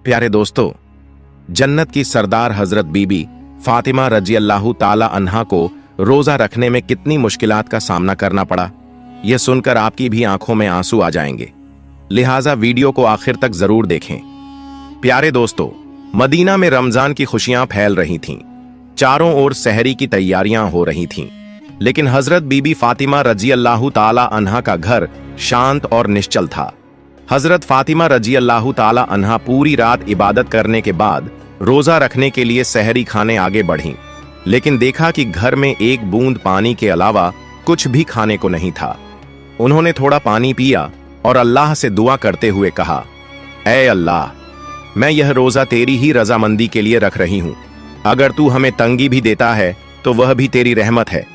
प्यारे दोस्तों, जन्नत की सरदार हजरत बीबी फातिमा रजी अल्लाह ताला अन्हा को रोजा रखने में कितनी मुश्किलात का सामना करना पड़ा, यह सुनकर आपकी भी आंखों में आंसू आ जाएंगे। लिहाजा वीडियो को आखिर तक जरूर देखें। प्यारे दोस्तों, मदीना में रमजान की खुशियां फैल रही थीं। चारों ओर सहरी की तैयारियां हो रही थीं, लेकिन हजरत बीबी फातिमा रजी अल्लाह ताला अन्हा का घर शांत और निश्चल था। हजरत फातिमा रजी अल्लाह ताला अन्हा पूरी रात इबादत करने के बाद रोजा रखने के लिए सहरी खाने आगे बढ़ीं, लेकिन देखा कि घर में एक बूंद पानी के अलावा कुछ भी खाने को नहीं था। उन्होंने थोड़ा पानी पिया और अल्लाह से दुआ करते हुए कहा, ऐ अल्लाह, मैं यह रोजा तेरी ही रजामंदी के लिए रख रही हूं। अगर तू हमें तंगी भी देता है तो वह भी तेरी रहमत है।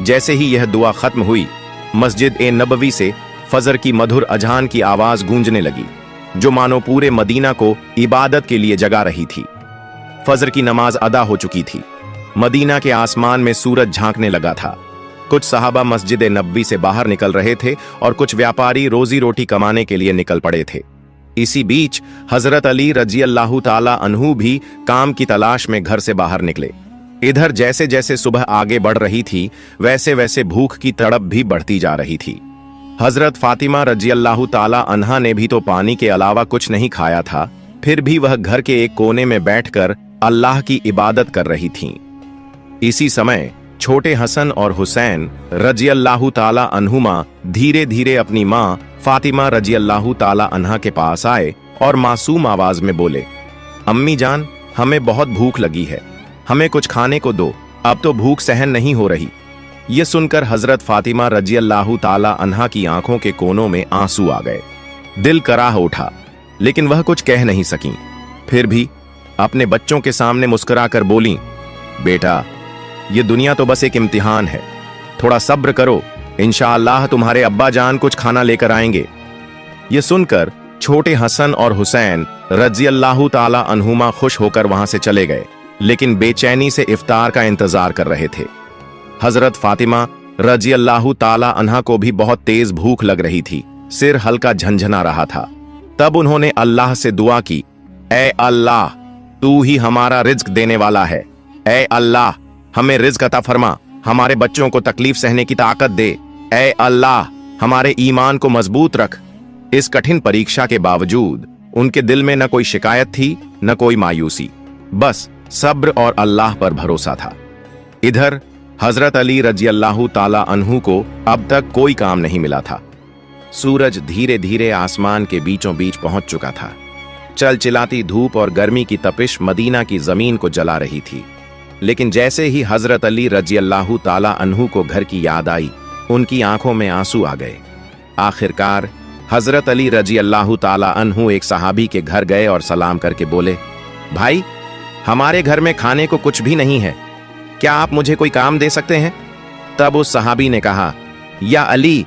जैसे ही यह दुआ खत्म हुई, मस्जिद ए नबवी से फजर की मधुर अजान की आवाज गूंजने लगी, जो मानो पूरे मदीना को इबादत के लिए जगा रही थी। फजर की नमाज अदा हो चुकी थी। मदीना के आसमान में सूरज झांकने लगा था। कुछ सहाबा मस्जिद ए नबवी से बाहर निकल रहे थे और कुछ व्यापारी रोजी रोटी कमाने के लिए निकल पड़े थे। इसी बीच हजरत अली रजी अल्लाह ताला अन्हु भी काम की तलाश में घर से बाहर निकले। इधर जैसे जैसे सुबह आगे बढ़ रही थी, वैसे वैसे भूख की तड़प भी बढ़ती जा रही थी। हजरत फातिमा रजी अल्लाह ताला अन्हा ने भी तो पानी के अलावा कुछ नहीं खाया था, फिर भी वह घर के एक कोने में बैठकर अल्लाह की इबादत कर रही थीं। इसी समय छोटे हसन और हुसैन रजी अल्लाह ताला अन्हुमा धीरे धीरे अपनी मां फातिमा रजी अल्लाह ताला अन्हा के पास आए और मासूम आवाज में बोले, अम्मी जान, हमें बहुत भूख लगी है, हमें कुछ खाने को दो, अब तो भूख सहन नहीं हो रही। यह सुनकर हजरत फातिमा रजी अल्लाह ताला अन्हा की आंखों के कोनों में आंसू आ गए। दिल कराह उठा, लेकिन वह कुछ कह नहीं सकीं। फिर भी अपने बच्चों के सामने मुस्कुराकर बोलीं, बेटा, यह दुनिया तो बस एक इम्तिहान है, थोड़ा सब्र करो, इंशाअल्लाह तुम्हारे अब्बा जान कुछ खाना लेकर आएंगे। यह सुनकर छोटे हसन और हुसैन रजी अल्लाह ताला अन्हुमा खुश होकर वहां से चले गए, लेकिन बेचैनी से इफ्तार का इंतजार कर रहे थे। हजरत फातिमा रजी अल्लाह ताला अन्हा को भी बहुत तेज भूख लग रही थी, सिर हल्का झंझना रहा था। तब उन्होंने अल्लाह से दुआ की, ऐ अल्लाह, तू ही हमारा रिज्क देने वाला है। ऐ अल्लाह, हमें रिज्क अता फरमा, हमारे बच्चों को तकलीफ सहने की ताकत दे। ऐ अल्लाह, हमारे ईमान को मजबूत रख। इस कठिन परीक्षा के बावजूद उनके दिल में न कोई शिकायत थी, न कोई मायूसी, बस सब्र और अल्लाह पर भरोसा था। इधर हजरत अली रजी अल्लाह ताला अन्हु को अब तक कोई काम नहीं मिला था। सूरज धीरे धीरे आसमान के बीचों बीच पहुंच चुका था। चलचिलाती धूप और गर्मी की तपिश मदीना की जमीन को जला रही थी। लेकिन जैसे ही हजरत अली रजी अल्लाह ताला अन्हु को घर की याद आई, उनकी आंखों में आंसू आ गए। आखिरकार हजरत अली रजी अल्लाह ताला अन्हु एक सहाबी के घर गए और सलाम करके बोले, भाई, हमारे घर में खाने को कुछ भी नहीं है, क्या आप मुझे कोई काम दे सकते हैं? तब उस सहाबी ने कहा, या अली,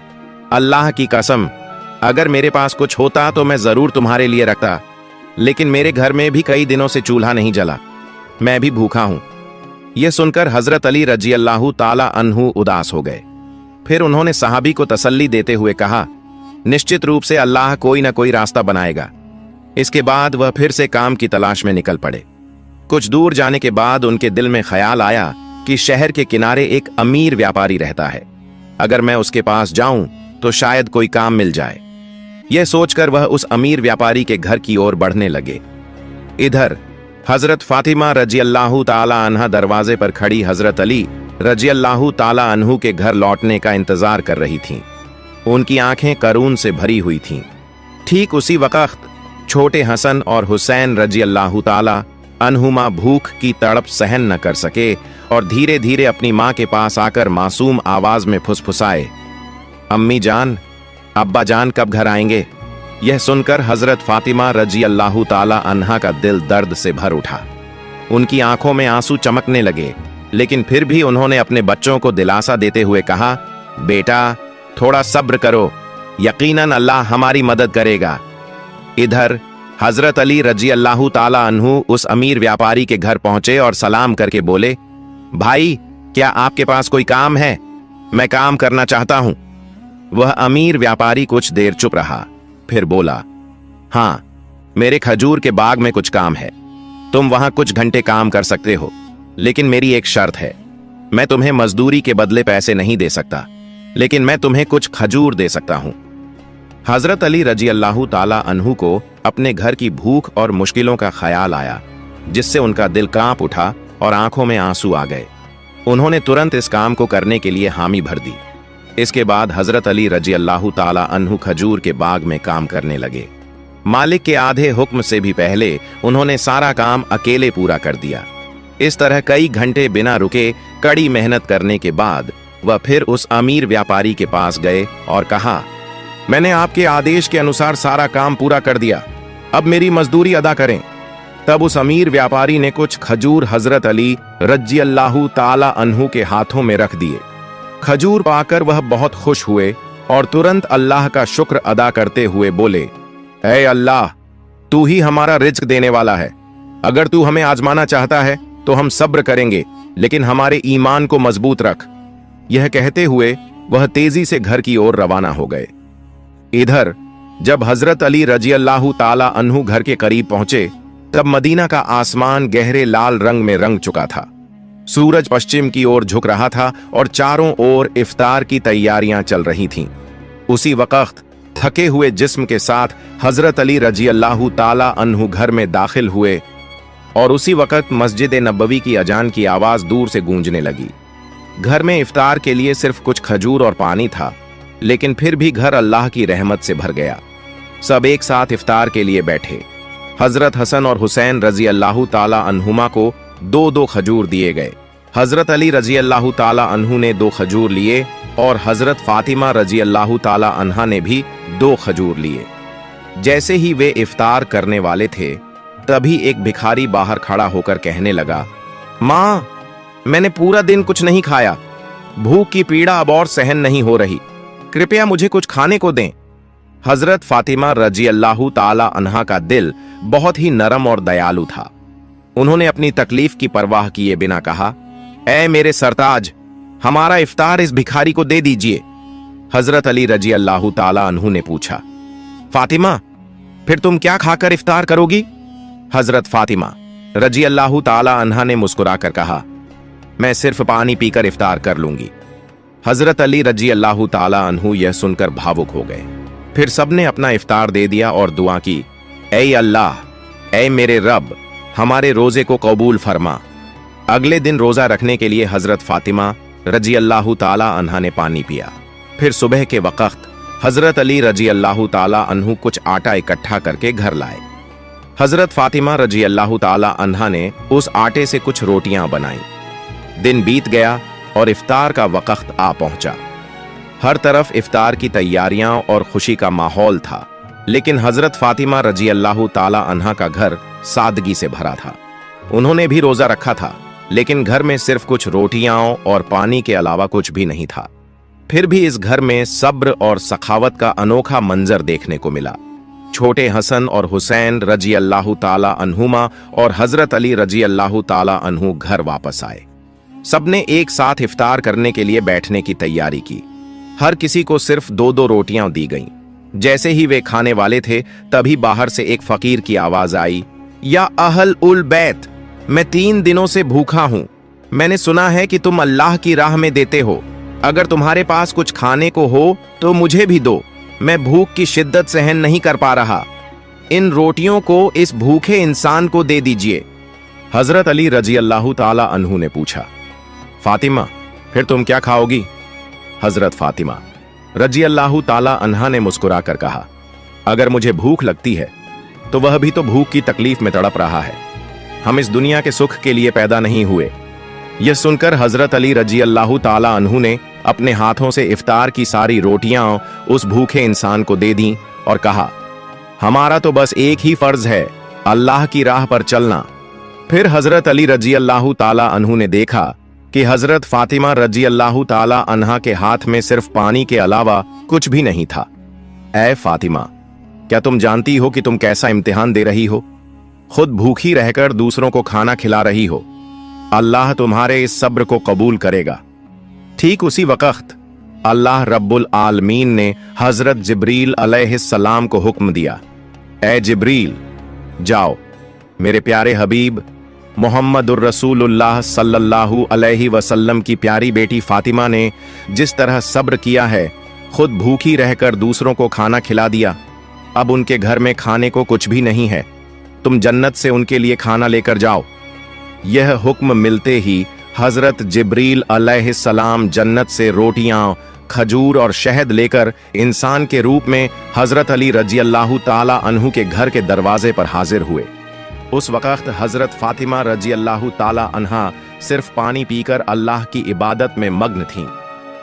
अल्लाह की कसम, अगर मेरे पास कुछ होता तो मैं जरूर तुम्हारे लिए रखता, लेकिन मेरे घर में भी कई दिनों से चूल्हा नहीं जला, मैं भी भूखा हूं। यह सुनकर हजरत अली रजी अल्लाह ताला अन्हु उदास हो गए। फिर उन्होंने सहाबी को तसल्ली देते हुए कहा, निश्चित रूप से अल्लाह कोई ना कोई रास्ता बनाएगा। इसके बाद वह फिर से काम की तलाश में निकल पड़े। कुछ दूर जाने के बाद उनके दिल में ख्याल आया कि शहर के किनारे एक अमीर व्यापारी रहता है, अगर मैं उसके पास जाऊं तो शायद कोई काम मिल जाए। यह सोचकर वह उस अमीर व्यापारी के घर की ओर बढ़ने लगे। इधर हजरत फातिमा रजी अल्लाह ताला अन्हा दरवाजे पर खड़ी हजरत अली रजी अल्लाह ताला अन्हु के घर लौटने का इंतजार कर रही थीं। उनकी आंखें करून से भरी हुई थीं। ठीक उसी वक्त छोटे हसन और हुसैन रजी अल्लाह ताला अन्हुमा भूख की तड़प सहन न कर सके और धीरे धीरे अपनी मां के पास आकर मासूम आवाज में फुसफुसाए, अम्मी जान, अब्बा जान कब घर आएंगे? यह सुनकर हजरत फातिमा रजी अल्लाह ताला अन्हा का दिल दर्द से भर उठा। उनकी आंखों में आंसू चमकने लगे, लेकिन फिर भी उन्होंने अपने बच्चों को दिलासा देते हुए कहा, बेटा, थोड़ा सब्र करो, यकीनन अल्लाह हमारी मदद करेगा। इधर हजरत अली रजी अल्लाह ताला अन्हु उस अमीर व्यापारी के घर पहुंचे और सलाम करके बोले, भाई, क्या आपके पास कोई काम है? मैं काम करना चाहता हूं। वह अमीर व्यापारी कुछ देर चुप रहा, फिर बोला, हाँ, मेरे खजूर के बाग में कुछ काम है। तुम वहां कुछ घंटे काम कर सकते हो, लेकिन मेरी एक शर्त है। मैं तुम्हें मजदूरी के बदले पैसे नहीं दे सकता, लेकिन मैं तुम्हें कुछ खजूर दे सकता हूं। हजरत अली रजी अल्लाह ताला अन्हु को अपने घर की भूख और मुश्किलों का ख्याल आया, जिससे उनका दिल कांप उठा और आंखों में आंसू आ गए। उन्होंने तुरंत इस काम को करने के लिए हामी भर दी। इसके बाद हजरत अली रजी अल्लाह ताला अन्हु खजूर के बाग में काम करने लगे। मालिक के आधे हुक्म से भी पहले उन्होंने सारा काम अकेले पूरा कर दिया। इस तरह कई घंटे बिना रुके कड़ी मेहनत करने के बाद वह फिर उस अमीर व्यापारी के पास गए और कहा, मैंने आपके आदेश के अनुसार सारा काम पूरा कर दिया, अब मेरी मजदूरी अदा करें। तब उस अमीर व्यापारी ने कुछ खजूर हजरत अली रजी अल्लाह ताला अन्हु के हाथों में रख दिए। खजूर पाकर वह बहुत खुश हुए और तुरंत अल्लाह का शुक्र अदा करते हुए बोले, ऐ अल्लाह, तू ही हमारा रिज्क देने वाला है। अगर तू हमें आजमाना चाहता है तो हम सब्र करेंगे, लेकिन हमारे ईमान को मजबूत रख। यह कहते हुए वह तेजी से घर की ओर रवाना हो गए। इधर जब हजरत अली रजी अल्लाह ताला अन्हु घर के करीब पहुंचे, तब मदीना का आसमान गहरे लाल रंग में रंग चुका था। सूरज पश्चिम की ओर झुक रहा था और चारों ओर इफ्तार की तैयारियां चल रही थीं। उसी वक्त थके हुए जिस्म के साथ हजरत अली रजी अल्लाह ताला अन्हु घर में दाखिल हुए और उसी वक्त मस्जिद नबवी की अजान की आवाज दूर से गूंजने लगी। घर में इफ्तार के लिए सिर्फ कुछ खजूर और पानी था, लेकिन फिर भी घर अल्लाह की रहमत से भर गया। सब एक साथ इफ्तार के लिए बैठे। हजरत हसन और हुसैन रजी अल्लाह ताला अन्हुमा को दो दो खजूर दिए गए। हजरत अली रजी अल्लाह ताला अन्हु ने 2 खजूर लिए और हजरत फातिमा रजी अल्लाह ताला अन्हा ने भी 2 खजूर लिए। जैसे ही वे इफ्तार करने वाले थे, तभी एक भिखारी बाहर खड़ा होकर कहने लगा, मां, मैंने पूरा दिन कुछ नहीं खाया, भूख की पीड़ा अब और सहन नहीं हो रही, कृपया मुझे कुछ खाने को दें। हजरत फातिमा रजी अल्लाह ताला अन्हा का दिल बहुत ही नरम और दयालु था। उन्होंने अपनी तकलीफ की परवाह किए बिना कहा, ऐ मेरे सरताज, हमारा इफ्तार इस भिखारी को दे दीजिए। हजरत अली रजी अल्लाह ताला अन्हु ने पूछा, फातिमा, फिर तुम क्या खाकर इफ्तार करोगी? हजरत फातिमा रजी अल्लाह ताला अन्हा ने मुस्कुराकर कहा, मैं सिर्फ पानी पीकर इफ्तार कर लूंगी। हजरत अली रजी अल्लाह ताला अन्हु यह सुनकर भावुक हो गए। फिर सबने अपना इफ्तार दे दिया और दुआ की, ऐ अल्लाह, ऐ मेरे रब, हमारे रोजे को कबूल फरमा। अगले दिन रोजा रखने के लिए हजरत फातिमा रजी अल्लाह ताला अन्हा ने पानी पिया। फिर सुबह के वक्त हजरत अली रजी अल्लाह ताला अन्हु कुछ आटा इकट्ठा करके घर लाए। हजरत फातिमा रजी अल्लाह ताला अन्हा ने उस आटे से कुछ रोटियां बनाई। दिन बीत गया और इफ्तार का वक्त आ पहुंचा। हर तरफ इफ्तार की तैयारियां और खुशी का माहौल था, लेकिन हजरत फातिमा रजी अल्लाह ताला अन्हा का घर सादगी से भरा था। उन्होंने भी रोजा रखा था, लेकिन घर में सिर्फ कुछ रोटियां और पानी के अलावा कुछ भी नहीं था। फिर भी इस घर में सब्र और सखावत का अनोखा मंजर देखने को मिला। छोटे हसन और हुसैन रजी अल्लाह ताला अन्हुमा और हजरत अली रजी अल्लाह ताला अन्हु घर वापस आए। सबने एक साथ इफ्तार करने के लिए बैठने की तैयारी की। हर किसी को सिर्फ 2-2 रोटियां दी गईं। जैसे ही वे खाने वाले थे, तभी बाहर से एक फकीर की आवाज आई, या अहल उल बैत, मैं 3 दिनों से भूखा हूं। मैंने सुना है कि तुम अल्लाह की राह में देते हो। अगर तुम्हारे पास कुछ खाने को हो तो मुझे भी दो। मैं भूख की शिद्दत सहन नहीं कर पा रहा। इन रोटियों को इस भूखे इंसान को दे दीजिए। हजरत अली रजी अल्लाह ताला अन्हु ने पूछा, फातिमा, फिर तुम क्या खाओगी? हजरत फातिमा रजी अल्लाह ताला अन्हा ने मुस्कुराकर कहा, अगर मुझे भूख लगती है तो वह भी तो भूख की तकलीफ में तड़प रहा है। हम इस दुनिया के सुख के लिए पैदा नहीं हुए। यह सुनकर हजरत अली रजी अल्लाह ताला अन्हु ने अपने हाथों से इफ्तार की सारी रोटियां उस भूखे इंसान को दे दी और कहा, हमारा तो बस एक ही फर्ज है, अल्लाह की राह पर चलना। फिर हजरत अली रजी अल्लाह ताला अन्हु ने देखा कि हजरत फातिमा रजी अल्लाह ताला अन्हा के हाथ में सिर्फ पानी के अलावा कुछ भी नहीं था। ऐ फातिमा, क्या तुम जानती हो कि तुम कैसा इम्तिहान दे रही हो? खुद भूखी रहकर दूसरों को खाना खिला रही हो। अल्लाह तुम्हारे इस सब्र को कबूल करेगा। ठीक उसी वक्त अल्लाह रब्बुल आलमीन ने हजरत जिब्रील अलैहिस्सलाम को हुक्म दिया, ऐ जिब्रील, जाओ। मेरे प्यारे हबीब मोहम्मदुर रसूलुल्लाह सल्लल्लाहु अलैहि वसल्लम की प्यारी बेटी फातिमा ने जिस तरह सब्र किया है, खुद भूखी रहकर दूसरों को खाना खिला दिया, अब उनके घर में खाने को कुछ भी नहीं है, तुम जन्नत से उनके लिए खाना लेकर जाओ। यह हुक्म मिलते ही हजरत जिब्रील अलैहिस्सलाम जन्नत से रोटियां, खजूर और शहद लेकर इंसान के रूप में हजरत अली रजियल्लाहु ताला अन्हु के घर के दरवाजे पर हाजिर हुए। उस वक्त हजरत फातिमा रजियल्लाहु ताला अन्हा सिर्फ पानी पीकर अल्लाह की इबादत में मग्न थीं।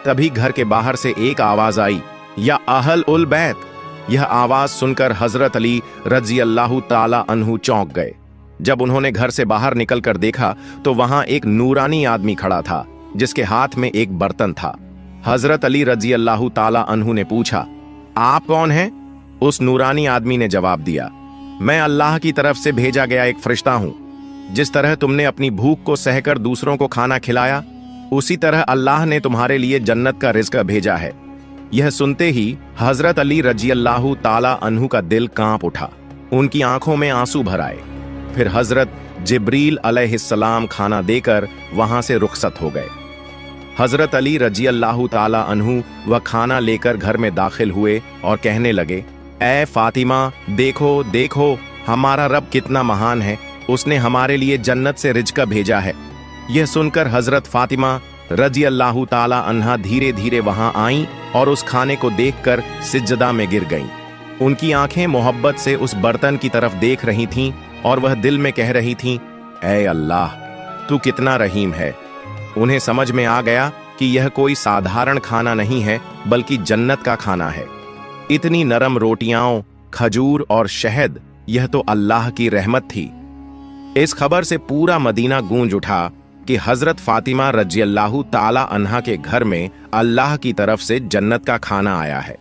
तभी घर के बाहर से एक आवाज आई, या अहल उल बैत। यह आवाज सुनकर हजरत अली रजियल्लाहु ताला अन्हु चौंक गए। जब उन्होंने घर से बाहर निकलकर देखा तो वहां एक नूरानी आदमी खड़ा था, जिसके हाथ में एक बर्तन था। हजरत अली रजियल्लाहु ताला अन्हु ने पूछा, आप कौन हैं? उस नूरानी आदमी ने जवाब दिया, मैं अल्लाह की तरफ से भेजा गया एक फरिश्ता हूं। जिस तरह तुमने अपनी भूख को सहकर दूसरों को खाना खिलाया, उसी तरह अल्लाह ने तुम्हारे लिए जन्नत का रिज़्क भेजा है। यह सुनते ही हजरत अली रजियल्लाहु ताला अन्हु का दिल कांप उठा, उनकी आंखों में आंसू भर आए। फिर हजरत जिब्रील अलैहिस्सलाम खाना देकर वहां से रुखसत हो गए। हजरत अली रजियल्लाहु ताला अन्हु वह खाना लेकर घर में दाखिल हुए और कहने लगे, ऐ फातिमा, देखो देखो, हमारा रब कितना महान है, उसने हमारे लिए जन्नत से रिज़्क भेजा है। यह सुनकर हजरत फातिमा रजियल्लाहु ताला अन्हा धीरे धीरे वहां आईं और उस खाने को देखकर सिजदा में गिर गईं। उनकी आंखें मोहब्बत से उस बर्तन की तरफ देख रही थीं और वह दिल में कह रही थीं, ऐ अल्लाह, तू कितना रहीम है। उन्हें समझ में आ गया कि यह कोई साधारण खाना नहीं है, बल्कि जन्नत का खाना है। इतनी नरम रोटियां, खजूर और शहद, यह तो अल्लाह की रहमत थी। इस खबर से पूरा मदीना गूंज उठा कि हजरत फातिमा रजियल्लाहु ताला अन्हा के घर में अल्लाह की तरफ से जन्नत का खाना आया है।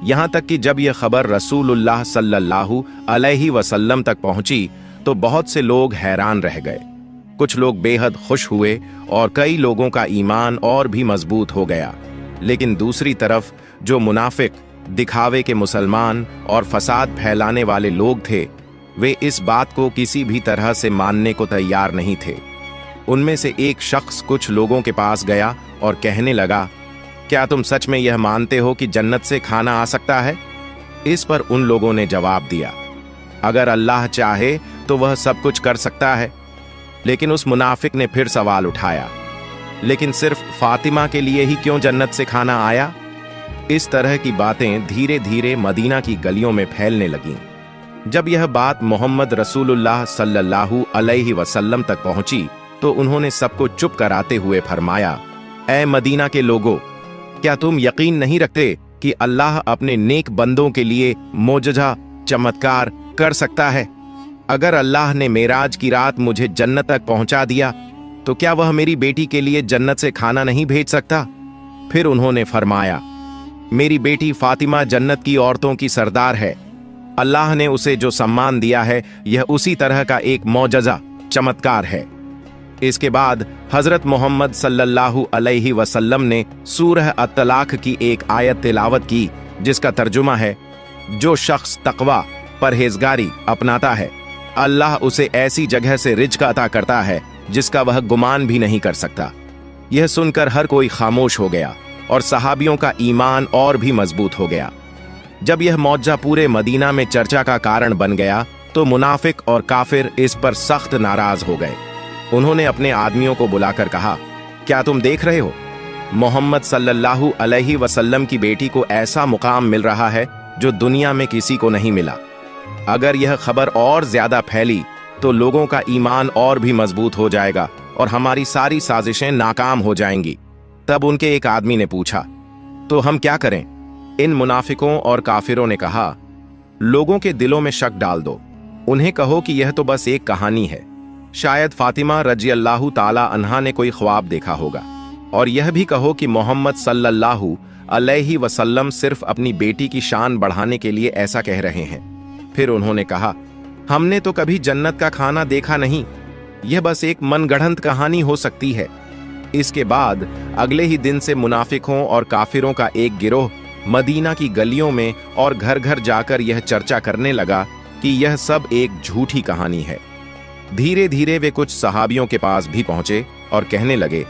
यहां तक कि जब यह खबर रसूलुल्लाह सल्लल्लाहु अलैहि वसल्लम तक पहुंची तो बहुत से लोग हैरान रह गए। कुछ लोग बेहद खुश हुए और कई लोगों का ईमान और भी मजबूत हो गया। लेकिन दूसरी तरफ जो मुनाफिक, दिखावे के मुसलमान और फसाद फैलाने वाले लोग थे, वे इस बात को किसी भी तरह से मानने को तैयार नहीं थे। उनमें से एक शख्स कुछ लोगों के पास गया और कहने लगा, क्या तुम सच में यह मानते हो कि जन्नत से खाना आ सकता है? इस पर उन लोगों ने जवाब दिया, अगर अल्लाह चाहे तो वह सब कुछ कर सकता है। लेकिन उस मुनाफिक ने फिर सवाल उठाया, लेकिन सिर्फ फातिमा के लिए ही क्यों जन्नत से खाना आया? इस तरह की बातें धीरे धीरे मदीना की गलियों में फैलने लगीं। जब यह बात मोहम्मद रसूलुल्लाह सल्लल्लाहु अलैहि वसल्लम तक पहुंची तो उन्होंने सबको चुप कराते हुए फरमाया, ऐ मदीना के लोगों, क्या तुम यकीन नहीं रखते कि अल्लाह अपने नेक बंदों के लिए मोजज़ा चमत्कार कर सकता है? अगर अल्लाह ने मेराज की रात मुझे जन्नत तक पहुंचा दिया तो क्या वह मेरी बेटी के लिए जन्नत से खाना नहीं भेज सकता? फिर उन्होंने फरमाया, मेरी बेटी फातिमा जन्नत की औरतों की सरदार है। अल्लाह ने उसे जो सम्मान दिया है, यह उसी तरह का एक मौजज़ा चमत्कार है। इसके बाद हजरत मोहम्मद सल्लल्लाहु अलैहि वसल्लम ने सूरह अत-तलाक की एक आयत तिलावत की, जिसका तर्जुमा है, जो शख्स तकवा, परहेजगारी अपनाता है, अल्लाह उसे ऐसी जगह से रिज़्क अता करता है जिसका वह गुमान भी नहीं कर सकता। यह सुनकर हर कोई खामोश हो गया और सहाबियों का ईमान और भी मजबूत हो गया। जब यह मौजज़ा पूरे मदीना में चर्चा का कारण बन गया तो मुनाफिक और काफिर इस पर सख्त नाराज हो गए। उन्होंने अपने आदमियों को बुलाकर कहा, क्या तुम देख रहे हो, मोहम्मद सल्लल्लाहु अलैहि वसल्लम की बेटी को ऐसा मुकाम मिल रहा है जो दुनिया में किसी को नहीं मिला। अगर यह खबर और ज्यादा फैली तो लोगों का ईमान और भी मजबूत हो जाएगा और हमारी सारी साजिशें नाकाम हो जाएंगी। तब उनके एक आदमी ने पूछा, तो हम क्या करें? इन मुनाफिकों और काफिरों ने कहा, लोगों के दिलों में शक डाल दो, उन्हें कहो कि यह तो बस एक कहानी है। शायद फातिमा रजियल्लाहु ताला अन्हा ने कोई ख्वाब देखा होगा। और यह भी कहो कि मोहम्मद सल्लल्लाहु अलैहि वसल्लम सिर्फ अपनी बेटी की शान बढ़ाने के लिए ऐसा कह रहे हैं। फिर उन्होंने कहा, हमने तो कभी जन्नत का खाना देखा नहीं, यह बस एक मनगढ़ंत कहानी हो सकती है। इसके बाद अगले ही दिन से मुनाफिकों और काफिरों का एक गिरोह मदीना की गलियों में और घर घर जाकर यह चर्चा करने लगा कि यह सब एक झूठी कहानी है। धीरे धीरे वे कुछ सहाबियों के पास भी पहुंचे और कहने लगे,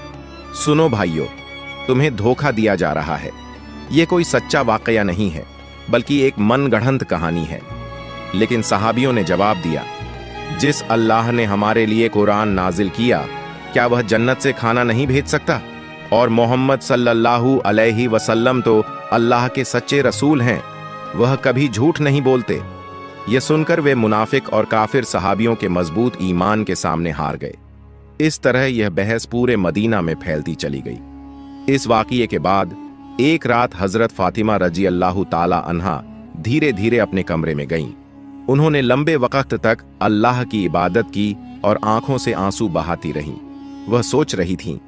सुनो भाइयों, तुम्हें धोखा दिया जा रहा है। यह कोई सच्चा वाकया नहीं है, बल्कि एक मनगढ़ंत कहानी है। लेकिन सहाबियों ने जवाब दिया, जिस अल्लाह ने हमारे लिए कुरान नाजिल किया, क्या वह जन्नत से खाना नहीं भेज सकता? और मोहम्मद सल्लल्लाहु अलैहि वसल्लम तो अल्लाह के सच्चे रसूल हैं, वह कभी झूठ नहीं बोलते। यह सुनकर वे मुनाफिक और काफिर सहाबियों के मजबूत ईमान के सामने हार गए। इस तरह यह बहस पूरे मदीना में फैलती चली गई। इस वाकये के बाद एक रात हजरत फातिमा रजी अल्लाह ताला अन्हा धीरे धीरे अपने कमरे में गईं। उन्होंने लंबे वक्त तक अल्लाह की इबादत की और आंखों से आंसू बहाती रहीं। वह सोच रही थीं,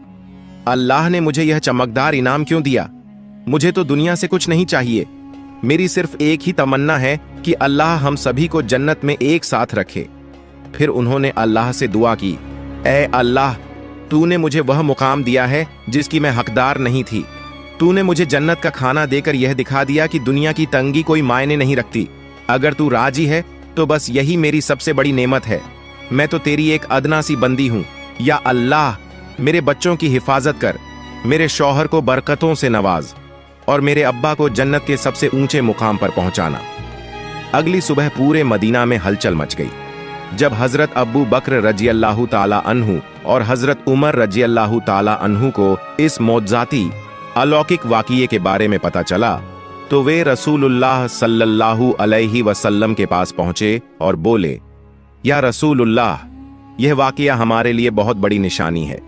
अल्लाह ने मुझे यह चमकदार इनाम क्यों दिया? मुझे तो दुनिया से कुछ नहीं चाहिए। मेरी सिर्फ एक ही तमन्ना है कि अल्लाह हम सभी को जन्नत में एक साथ रखे। फिर उन्होंने अल्लाह से दुआ की, ऐ अल्लाह, तूने मुझे वह मुकाम दिया है जिसकी मैं हकदार नहीं थी। तूने मुझे जन्नत का खाना देकर यह दिखा दिया कि दुनिया की तंगी कोई मायने नहीं रखती। अगर तू राजी है तो बस यही मेरी सबसे बड़ी नेमत है। मैं तो तेरी एक अदना सी बंदी हूं। या अल्लाह, मेरे बच्चों की हिफाजत कर, मेरे शौहर को बरकतों से नवाज और मेरे अब्बा को जन्नत के सबसे ऊंचे मुकाम पर पहुंचाना। अगली सुबह पूरे मदीना में हलचल मच गई। जब हजरत अब्बू बकर रजी अल्लाह ताला अन्हु और हजरत उमर रजी अल्लाह ताला अन्हु को इस मौजज़ाती अलौकिक वाक़ये के बारे में पता चला, तो वे रसूलुल्लाह सल्लल्लाहु अलैहि वसल्लम के पास पहुंचे और बोले, या रसूलुल्लाह, यह वाक़या हमारे लिए बहुत बड़ी निशानी है।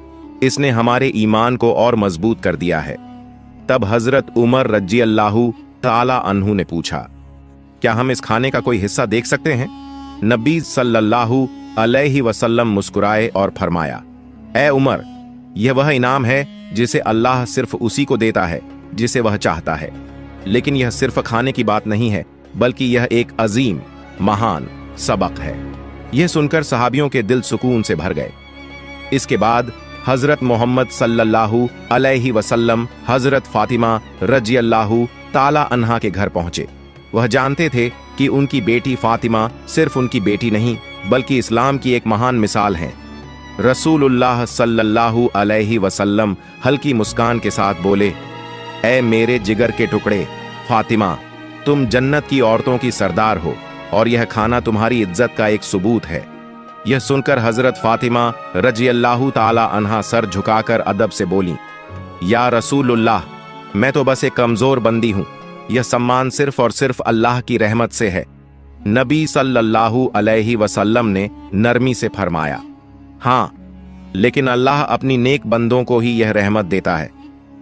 इसने हमारे ईमान को और मजबूत कर दिया है। तब हजरत उमर रजी अल्लाह ताला अन्हु ने पूछा, क्या हम इस खाने का कोई हिस्सा देख सकते हैं? नबी सल्लल्लाहु अलैहि वसल्लम मुस्कुराए और फरमाया, ए उमर, यह वह इनाम है जिसे अल्लाह सिर्फ उसी को देता है जिसे वह चाहता है। लेकिन यह सिर्फ खाने की बात नहीं है, बल्कि यह एक अजीम महान सबक है। यह सुनकर सहाबियों के दिल सुकून से भर गए। इसके बाद हजरत मोहम्मद सल्लल्लाहु अलैहि वसल्लम हजरत फातिमा रजी अल्लाह ताला अन्हा के घर पहुंचे। वह जानते थे कि उनकी बेटी फातिमा सिर्फ उनकी बेटी नहीं, बल्कि इस्लाम की एक महान मिसाल है। रसूलुल्लाह सल्लल्लाहु अलैहि वसल्लम हल्की मुस्कान के साथ बोले, ऐ मेरे जिगर के टुकड़े फातिमा, तुम जन्नत की औरतों की सरदार हो और यह खाना तुम्हारी इज्जत का एक सबूत है। यह सुनकर हजरत फातिमा रजी अल्लाह ताला अन्हा सर झुकाकर अदब से बोली, या रसूलुल्लाह, मैं तो बस एक कमजोर बंदी हूं। यह सम्मान सिर्फ और सिर्फ अल्लाह की रहमत से है। नबी सल्लल्लाहु अलैहि वसल्लम ने नरमी से फरमाया, हाँ, लेकिन अल्लाह अपनी नेक बंदों को ही यह रहमत देता है।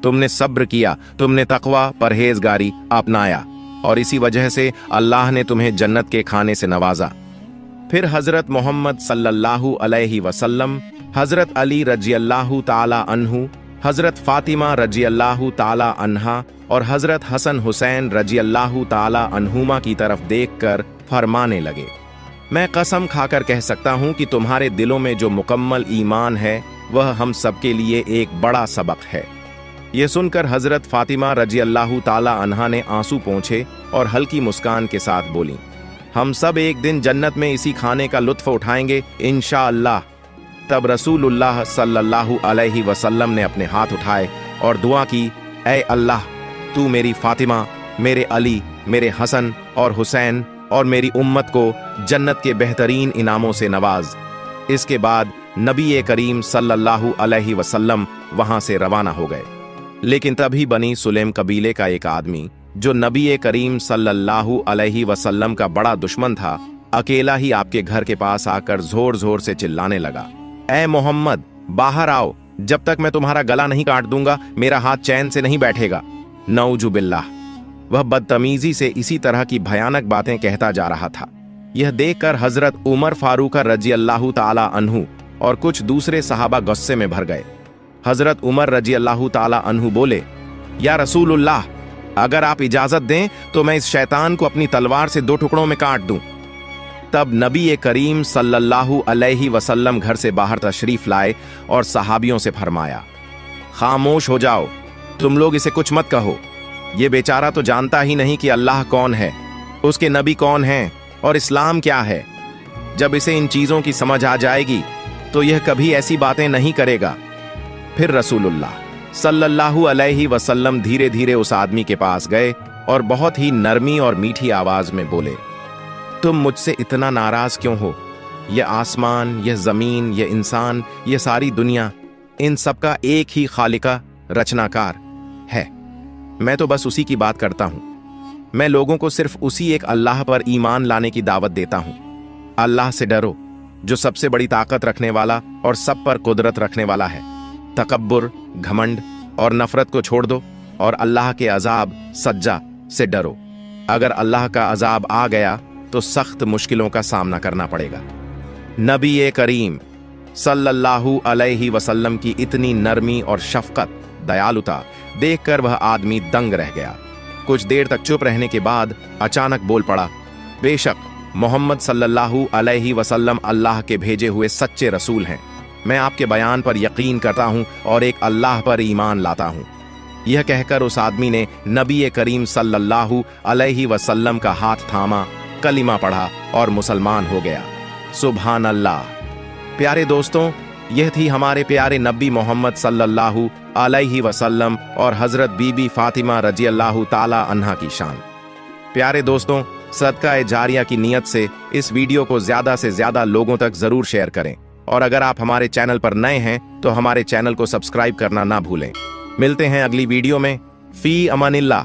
तुमने सब्र किया, तुमने तकवा परहेजगारी अपनाया और इसी वजह से अल्लाह ने तुम्हें जन्नत के खाने से नवाजा। फिर हजरत मोहम्मद सल्लल्लाहु अलैहि वसल्लम, हजरत अली रजी अल्लाह ताला अन्हु, हजरत फातिमा रजी अल्लाह ताला अन्हा और हजरत हसन हुसैन रजी अल्लाह ताला अन्हुमा की तरफ देखकर फरमाने लगे, मैं कसम खाकर कह सकता हूं कि तुम्हारे दिलों में जो मुकम्मल ईमान है वह हम सबके लिए एक बड़ा सबक है। यह सुनकर हजरत फातिमा रजी अल्लाह ताला अन्हा ने आंसू पोंछे और हल्की मुस्कान के साथ बोली, हम सब एक दिन जन्नत में इसी खाने का लुत्फ उठाएंगे इंशाअल्लाह। तब रसूलुल्लाह सल्लल्लाहु अलैहि वसल्लम ने अपने हाथ उठाए और दुआ की, ऐ अल्लाह, तू मेरी फातिमा, मेरे अली, मेरे हसन और हुसैन और मेरी उम्मत को जन्नत के बेहतरीन इनामों से नवाज। इसके बाद नबी करीम सल्लल्लाहु अलैहि वसल्लम वहां से रवाना हो गए। लेकिन तभी बनी सुलेम कबीले का एक आदमी, जो नबी करीम सल्लल्लाहु अलैहि वसल्लम का बड़ा दुश्मन था, अकेला ही आपके घर के पास आकर जोर जोर से चिल्लाने लगा, ऐ मोहम्मद, बाहर आओ, जब तक मैं तुम्हारा गला नहीं काट दूंगा मेरा हाथ चैन से नहीं बैठेगा। नऊजु बिल्लाह। वह बदतमीजी से इसी तरह की भयानक बातें कहता जा रहा था। यह देखकर हजरत उमर फारूक रजी अल्लाह ताला अन्हु और कुछ दूसरे सहाबा गुस्से में भर गए। हजरत उमर रजी अल्लाह ताला अन्हु बोले, या रसूलुल्लाह, अगर आप इजाजत दें तो मैं इस शैतान को अपनी तलवार से 2 टुकड़ों में काट दूं। तब नबी करीम सल्लल्लाहु अलैहि वसल्लम घर से बाहर तशरीफ लाए और सहाबियों से फरमाया, खामोश हो जाओ, तुम लोग इसे कुछ मत कहो। यह बेचारा तो जानता ही नहीं कि अल्लाह कौन है, उसके नबी कौन हैं और इस्लाम क्या है। जब इसे इन चीजों की समझ आ जाएगी तो यह कभी ऐसी बातें नहीं करेगा। फिर रसूलुल्लाह सल्लल्लाहु अलैहि वसल्लम धीरे धीरे उस आदमी के पास गए और बहुत ही नरमी और मीठी आवाज में बोले, तुम मुझसे इतना नाराज क्यों हो? यह आसमान, यह जमीन, यह इंसान, यह सारी दुनिया, इन सबका एक ही खालिका रचनाकार है। मैं तो बस उसी की बात करता हूं। मैं लोगों को सिर्फ उसी एक अल्लाह पर ईमान लाने की दावत देता हूं। अल्लाह से डरो जो सबसे बड़ी ताकत रखने वाला और सब पर कुदरत रखने वाला है। तकब्बुर, घमंड और नफरत को छोड़ दो और अल्लाह के अजाब सज्जा से डरो। अगर अल्लाह का अजाब आ गया तो सख्त मुश्किलों का सामना करना पड़ेगा। नबी करीम सल्लल्लाहु अलैहि वसल्लम की इतनी नरमी और शफकत, दयालुता देखकर वह आदमी दंग रह गया। कुछ देर तक चुप रहने के बाद अचानक बोल पड़ा, बेशक मोहम्मद सल्लल्लाहु अलैहि वसल्लम अल्लाह के भेजे हुए सच्चे रसूल हैं। मैं आपके बयान पर यकीन करता हूं और एक अल्लाह पर ईमान लाता हूं। यह कहकर उस आदमी ने नबी करीम सल्लल्लाहु अलैहि वसल्लम का हाथ थामा, कलिमा पढ़ा और मुसलमान हो गया। सुभान अल्लाह। प्यारे दोस्तों, यह थी हमारे प्यारे नबी मोहम्मद सल्लल्लाहु अलैहि वसल्लम और हजरत बीबी फातिमा रज़ियल्लाहु ताला अन्हा की शान। प्यारे दोस्तों, सदका जारिया की नियत से इस वीडियो को ज्यादा से ज्यादा लोगों तक जरूर शेयर करें और अगर आप हमारे चैनल पर नए हैं तो हमारे चैनल को सब्सक्राइब करना ना भूलें। मिलते हैं अगली वीडियो में। फी अमानिल्लाह।